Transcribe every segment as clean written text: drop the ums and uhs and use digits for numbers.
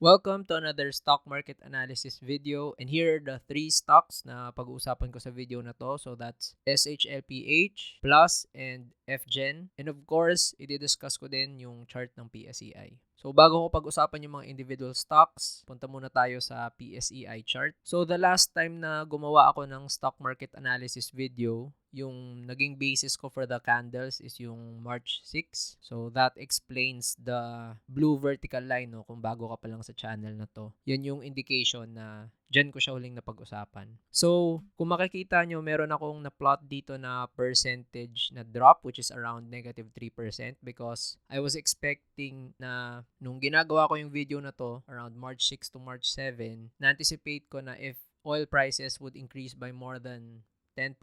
Welcome to another stock market analysis video, and here are the three stocks na pag-uusapan ko sa video na to. So that's SHLPH, Plus, and FGen. And of course, i-discuss ko din yung chart ng PSEI. So bago ko pag-usapan yung mga individual stocks, punta muna tayo sa PSEI chart. So the last time na gumawa ako ng stock market analysis video, yung naging basis ko for the candles is yung March 6. So that explains the blue vertical line, no, kung bago ka pa lang sa channel na to. Yan yung indication na dyan ko siya huling napag-usapan. So, kung makikita nyo, meron akong na-plot dito na percentage na drop, which is around negative 3% because I was expecting na nung ginagawa ko yung video na to, around March 6 to March 7, na-anticipate ko na if oil prices would increase by more than 10%,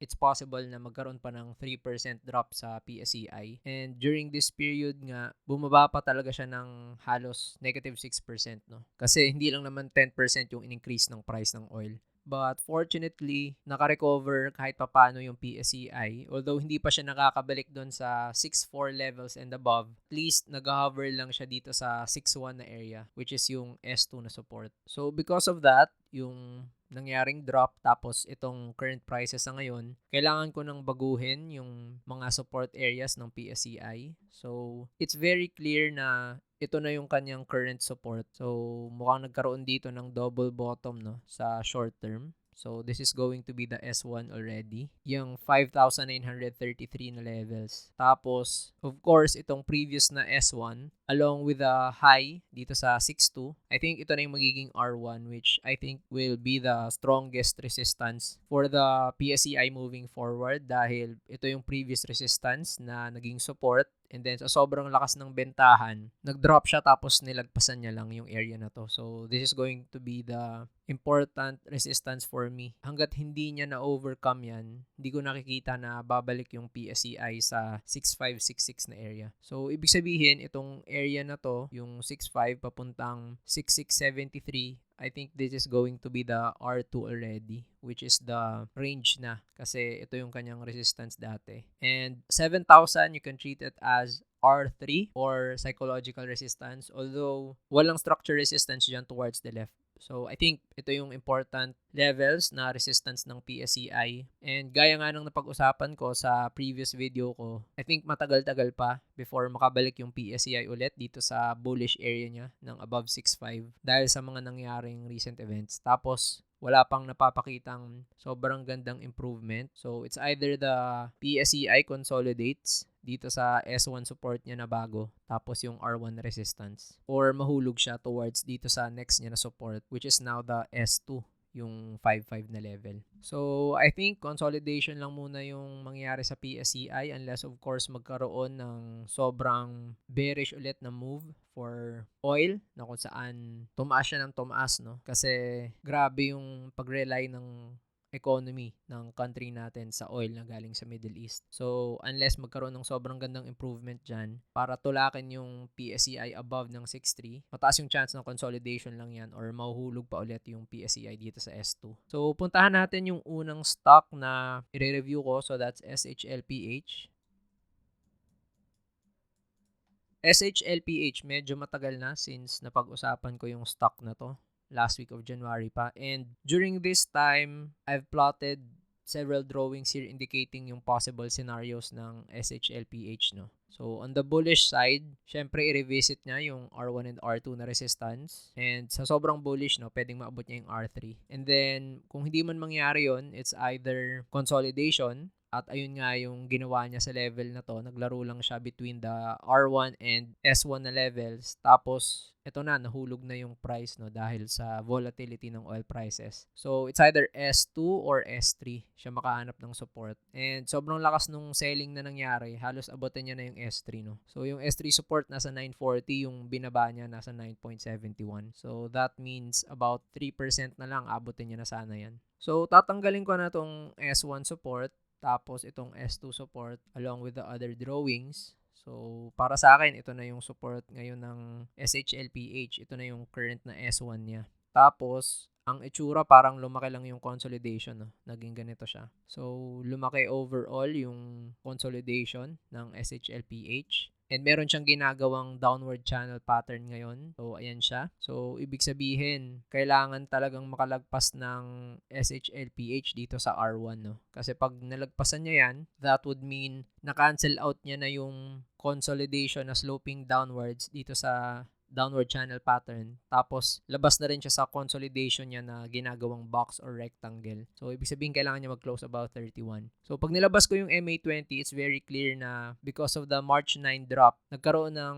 it's possible na magkaroon pa ng 3% drop sa PSEI. And during this period nga, bumaba pa talaga siya ng halos negative 6%, no? Kasi hindi lang naman 10% yung in-increase ng price ng oil. But fortunately, naka-recover kahit papano yung PSEI. Although hindi pa siya nakakabalik doon sa 6.4 levels and above, at least nag-hover lang siya dito sa 6.1 na area, which is yung S2 na support. So because of that, yung nangyaring drop tapos itong current prices sa ngayon, kailangan ko nang baguhin yung mga support areas ng PSEI. So, it's very clear na ito na yung kanyang current support. So, mukhang nagkaroon dito ng double bottom, no, sa short term. So, this is going to be the S1 already. Yung 5,933 na levels. Tapos, of course, itong previous na S1, along with the high dito sa 6.2, I think ito na yung magiging R1, which I think will be the strongest resistance for the PSEI moving forward dahil ito yung previous resistance na naging support. And then, sa sobrang lakas ng bentahan, nag-drop siya tapos nilagpasan niya lang yung area na to. So, this is going to be the important resistance for me. Hanggat hindi niya na-overcome yan, hindi ko nakikita na babalik yung PSEI sa 6.566 na area. So, ibig sabihin, itong area na to, yung 6.5 papuntang 6.673, I think this is going to be the R2 already, which is the range na kasi ito yung kanyang resistance dati. And 7,000, you can treat it as R3 or psychological resistance, although walang structure resistance dyan towards the left. So, I think ito yung important levels na resistance ng PSEI. And gaya nga ng napag-usapan ko sa previous video ko, I think matagal-tagal pa before makabalik yung PSEI ulit dito sa bullish area niya ng above 6.5 dahil sa mga nangyaring recent events. Tapos, wala pang napapakitang sobrang gandang improvement. So, it's either the PSEI consolidates dito sa S1 support niya na bago, tapos yung R1 resistance, or mahulog siya towards dito sa next niya na support, which is now the S2, yung 5.5 na level. So, I think consolidation lang muna yung mangyayari sa PSEI unless of course magkaroon ng sobrang bearish ulit na move for oil na kung saan tumaas siya ng tumaas, no? Kasi grabe yung pag-rely ng economy ng country natin sa oil na galing sa Middle East. So, unless magkaroon ng sobrang gandang improvement dyan para tulakin yung PSEI above ng 6.3, mataas yung chance ng consolidation lang yan or mahuhulog pa ulit yung PSEI dito sa S2. So, puntahan natin yung unang stock na i-review ko. So, that's SHLPH. SHLPH, medyo matagal na since napag-usapan ko yung stock na to. Last week of January pa. And during this time, I've plotted several drawings here indicating yung possible scenarios ng SHLPH, no? So, on the bullish side, syempre i-revisit niya yung R1 and R2 na resistance. And sa sobrang bullish, no, pwedeng maabot niya yung R3. And then, kung hindi man mangyari yon, it's either consolidation. At ayun nga yung ginawa niya sa level na to. Naglaro lang siya between the R1 and S1 na levels. Tapos, ito na, nahulog na yung price, no, dahil sa volatility ng oil prices. So, it's either S2 or S3 siya makahanap ng support. And sobrang lakas nung selling na nangyari. Halos abutin niya na yung S3, no. So, yung S3 support nasa 940, yung binaba niya nasa 9.71. So, that means about 3% na lang abutin niya na sana yan. So, tatanggalin ko na tong S1 support. Tapos itong S2 support along with the other drawings. So, para sa akin, ito na yung support ngayon ng SHLPH. Ito na yung current na S1 niya. Tapos, ang itsura parang lumaki lang yung consolidation, no? Naging ganito siya. So, lumaki overall yung consolidation ng SHLPH. And meron siyang ginagawang downward channel pattern ngayon. So, ayan siya. So, ibig sabihin, kailangan talagang makalagpas ng SHLPH dito sa R1, no? Kasi pag nalagpasan niya yan, that would mean na-cancel out niya na yung consolidation na sloping downwards dito sa downward channel pattern. Tapos, labas na rin siya sa consolidation niya na ginagawang box or rectangle. So, ibig sabihin, kailangan niya mag-close about 31. So, pag nilabas ko yung MA20, it's very clear na because of the March 9 drop, nagkaroon ng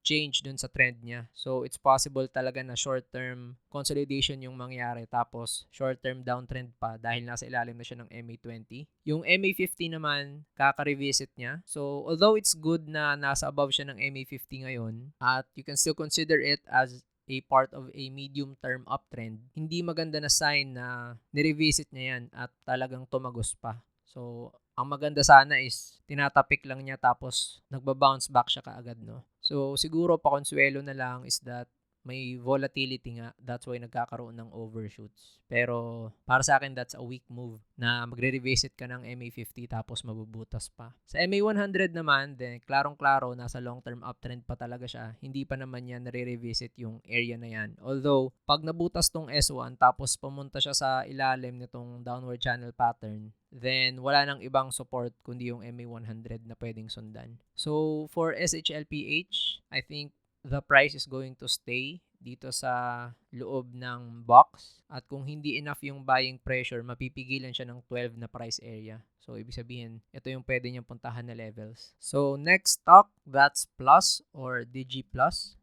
change dun sa trend niya. So, it's possible talaga na short-term consolidation yung mangyari. Tapos, short-term downtrend pa dahil nasa ilalim na siya ng MA20. Yung MA50 naman, kaka-revisit niya. So, although it's good na nasa above siya ng MA50 ngayon, at you can still consider it as a part of a medium-term uptrend, hindi maganda na sign na nirevisit niya yan at talagang tumagos pa. So, ang maganda sana is tinatapik lang niya tapos nagba-bounce back siya kaagad, no? So, siguro pakonsuelo na lang is that may volatility nga. That's why nagkakaroon ng overshoots. Pero para sa akin, that's a weak move na magre-revisit ka ng MA50 tapos mabubutas pa. Sa MA100 naman, then klarong-klaro, nasa long-term uptrend pa talaga siya. Hindi pa naman yan nare-revisit yung area na yan. Although, pag nabutas tong S1 tapos pumunta siya sa ilalim nitong downward channel pattern, then wala nang ibang support kundi yung MA100 na pwedeng sundan. So, for SHLPH, I think the price is going to stay dito sa loob ng box. At kung hindi enough yung buying pressure, mapipigilan siya ng 12 na price area. So, ibig sabihin, ito yung pwede niyang puntahan na levels. So, next stock, that's Plus or Digi Plus.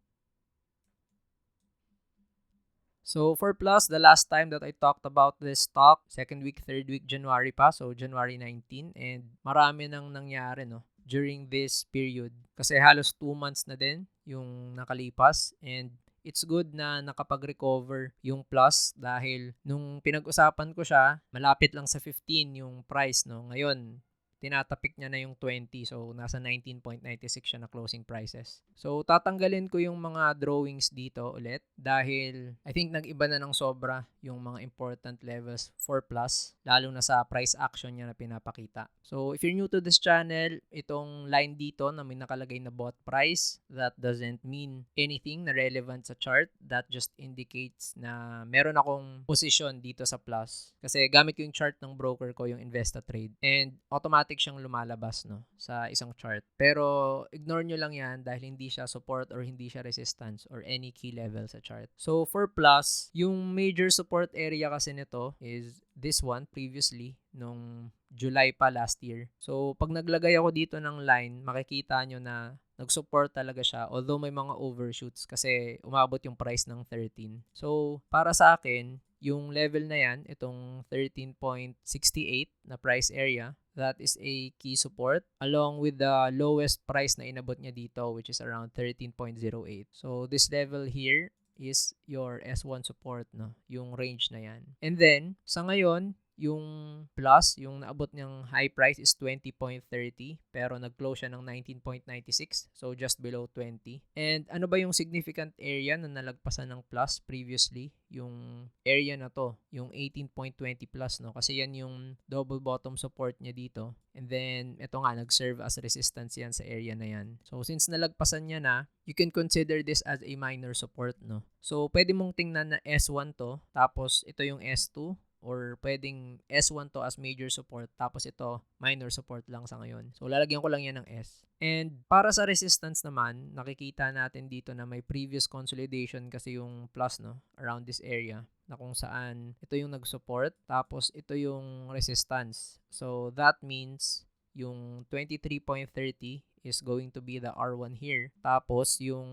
So, for Plus, the last time that I talked about this stock, second week, third week, January pa. So, January 19. And marami nang nangyari, no, during this period. Kasi halos 2 months na din yung nakalipas. And it's good na nakapag-recover yung Plus dahil nung pinag-usapan ko siya, malapit lang sa 15 yung price, no. Ngayon, tinatapik niya na yung 20. So, nasa 19.96 siya na closing prices. So, tatanggalin ko yung mga drawings dito ulit dahil I think nag-iba na ng sobra yung mga important levels for Plus, lalo na sa price action niya na pinapakita. So, if you're new to this channel, itong line dito na may nakalagay na bought price, that doesn't mean anything na relevant sa chart. That just indicates na meron akong position dito sa Plus. Kasi gamit ko yung chart ng broker ko, yung InvestaTrade. And automatic siyang lumalabas, no, sa isang chart. Pero ignore nyo lang yan dahil hindi siya support or hindi siya resistance or any key level sa chart. So for Plus, yung major support area kasi nito is this one previously nung July pa last year. So pag naglagay ako dito ng line, makikita nyo na nag-support talaga siya although may mga overshoots kasi umabot yung price ng 13. So para sa akin, yung level na yan, itong 13.68 na price area, that is a key support along with the lowest price na inabot niya dito which is around 13.08. So this level here is your S1 support, no, yung range na yan. And then sa ngayon, yung Plus, yung naabot niyang high price is 20.30 pero nag-close siya ng 19.96, so just below 20. And ano ba yung significant area na nalagpasan ng Plus previously? Yung area na to, yung 18.20 plus, no? Kasi yan yung double bottom support niya dito. And then, ito nga, nag-serve as resistance yan sa area na yan. So, since nalagpasan niya na, you can consider this as a minor support, no? So, pwede mong tingnan na S1 to, tapos ito yung S2, or pwedeng S1 to as major support tapos ito minor support lang sa ngayon. So lalagyan ko lang yan ng S. And para sa resistance naman, nakikita natin dito na may previous consolidation kasi yung Plus, no, around this area na kung saan ito yung nag-support tapos ito yung resistance. So that means yung 23.30 is going to be the R1 here. Tapos, yung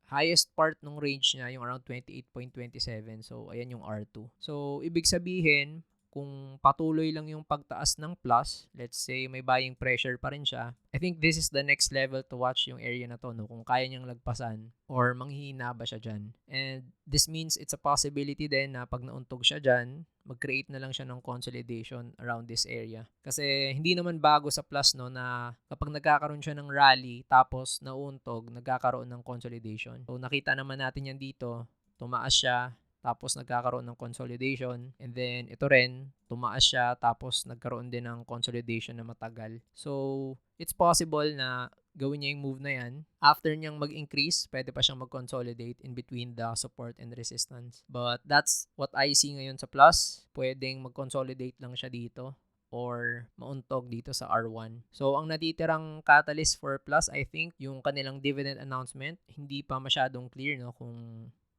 highest part ng range niya, yung around 28.27. So, ayan yung R2. So, ibig sabihin, kung patuloy lang yung pagtaas ng Plus, let's say may buying pressure pa rin siya, I think this is the next level to watch yung area na to, no? Kung kaya niyang lagpasan or manghihina ba siya dyan. And this means it's a possibility din na pag nauntog siya dyan, mag-create na lang siya ng consolidation around this area. Kasi hindi naman bago sa Plus, no, na kapag nagkakaroon siya ng rally tapos nauuntog, nagkakaroon ng consolidation. So nakita naman natin yan dito, tumaas siya, tapos nagkakaroon ng consolidation, and then ito rin, tumaas siya, tapos nagkaroon din ng consolidation na matagal. So, it's possible na gawin niya yung move na yan. After niyang mag-increase, pwede pa siyang mag-consolidate in between the support and resistance. But that's what I see ngayon sa Plus. Pwedeng mag-consolidate lang siya dito or mauntog dito sa R1. So, ang natitirang catalyst for Plus, I think, yung kanilang dividend announcement, hindi pa masyadong clear, no, kung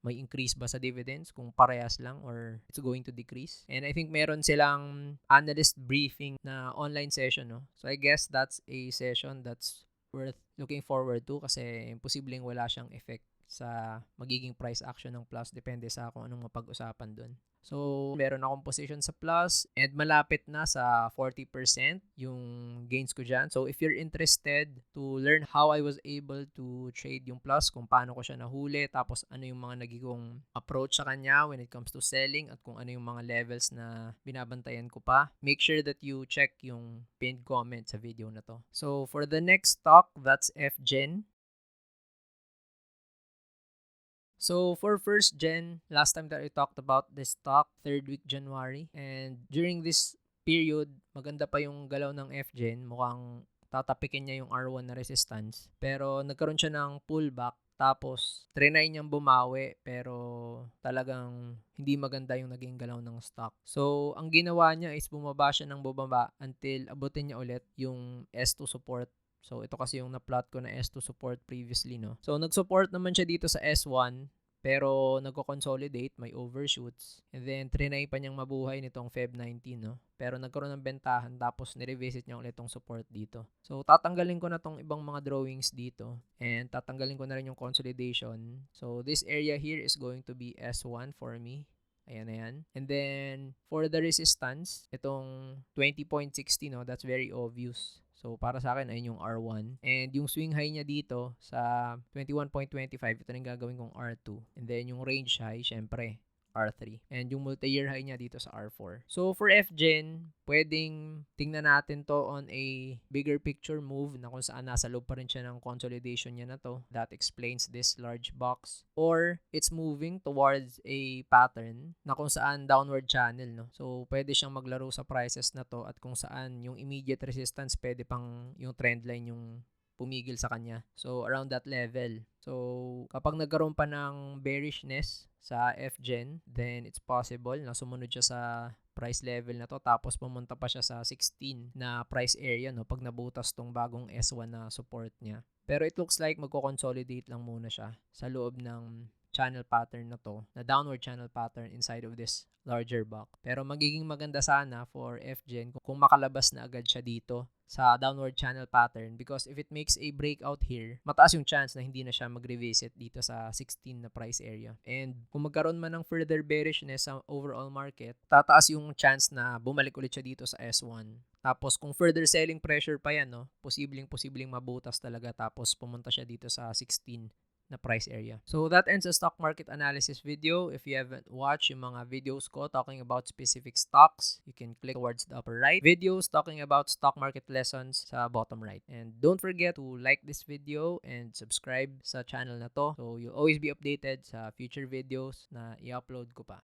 may increase ba sa dividends, kung parehas lang or it's going to decrease. And I think meron silang analyst briefing na online session, no. So, I guess that's a session that's worth looking forward to kasi posibleng wala siyang effect sa magiging price action ng Plus depende sa kung anong mapag-usapan dun. So, meron akong position sa Plus and malapit na sa 40% yung gains ko dyan. So, if you're interested to learn how I was able to trade yung Plus, kung paano ko siya nahuli, tapos ano yung mga nagiging approach sa kanya when it comes to selling at kung ano yung mga levels na binabantayan ko pa, make sure that you check yung pinned comment sa video na to. So, for the next stock, that's FGen. So, for first gen, last time that I talked about this stock, 3rd week January. And during this period, maganda pa yung galaw ng FGen. Mukhang tatapikin niya yung R1 na resistance. Pero nagkaroon siya ng pullback. Tapos, trinay niyang bumawi. Pero talagang hindi maganda yung naging galaw ng stock. So, ang ginawa niya is bumaba siya ng bumaba until abutin niya ulit yung S2 support. So, ito kasi yung na-plot ko na S2 support previously, no? So, nag-support naman siya dito sa S1, pero nagko-consolidate, may overshoots. And then, trinay pa niyang mabuhay nitong Feb 19, no? Pero nagkaroon ng bentahan, tapos nirevisit niya ulit tong support dito. So, tatanggalin ko na tong ibang mga drawings dito. And tatanggalin ko na rin yung consolidation. So, this area here is going to be S1 for me. Ayan na yan. And then, for the resistance, itong 20.60, no, that's very obvious. So, para sa akin, ayun yung R1. And yung swing high niya dito sa 21.25, ito na yung gagawin kong R2. And then, yung range high, syempre, R3. And yung multi-year high niya dito sa R4. So, for FGen, pwedeng tingnan natin to on a bigger picture move na kung saan nasa loob pa rin siya ng consolidation niya na to. That explains this large box. Or, it's moving towards a pattern na kung saan downward channel, no? So, pwede siyang maglaro sa prices na to at kung saan yung immediate resistance, pwede pang yung trend line yung pumigil sa kanya. So, around that level. So, kapag nagkaroon pa ng bearishness sa FGen, then it's possible na sumunod siya sa price level na to tapos pumunta pa siya sa 16 na price area, no, pag nabutas tong bagong S1 na support niya. Pero it looks like magko-consolidate lang muna siya sa loob ng channel pattern na to, na downward channel pattern inside of this larger box. Pero magiging maganda sana for FGen kung makalabas na agad siya dito sa downward channel pattern because if it makes a breakout here, mataas yung chance na hindi na siya mag-revisit dito sa 16 na price area. And kung magkaroon man ng further bearishness sa overall market, tataas yung chance na bumalik ulit siya dito sa S1. Tapos kung further selling pressure pa yan, no, posibleng mabutas talaga tapos pumunta siya dito sa 16 na price area. So that ends the stock market analysis video. If you haven't watched yung mga videos ko talking about specific stocks, you can click towards the upper right. Videos talking about stock market lessons sa bottom right. And don't forget to like this video and subscribe sa channel na to so you'll always be updated sa future videos na i-upload ko pa.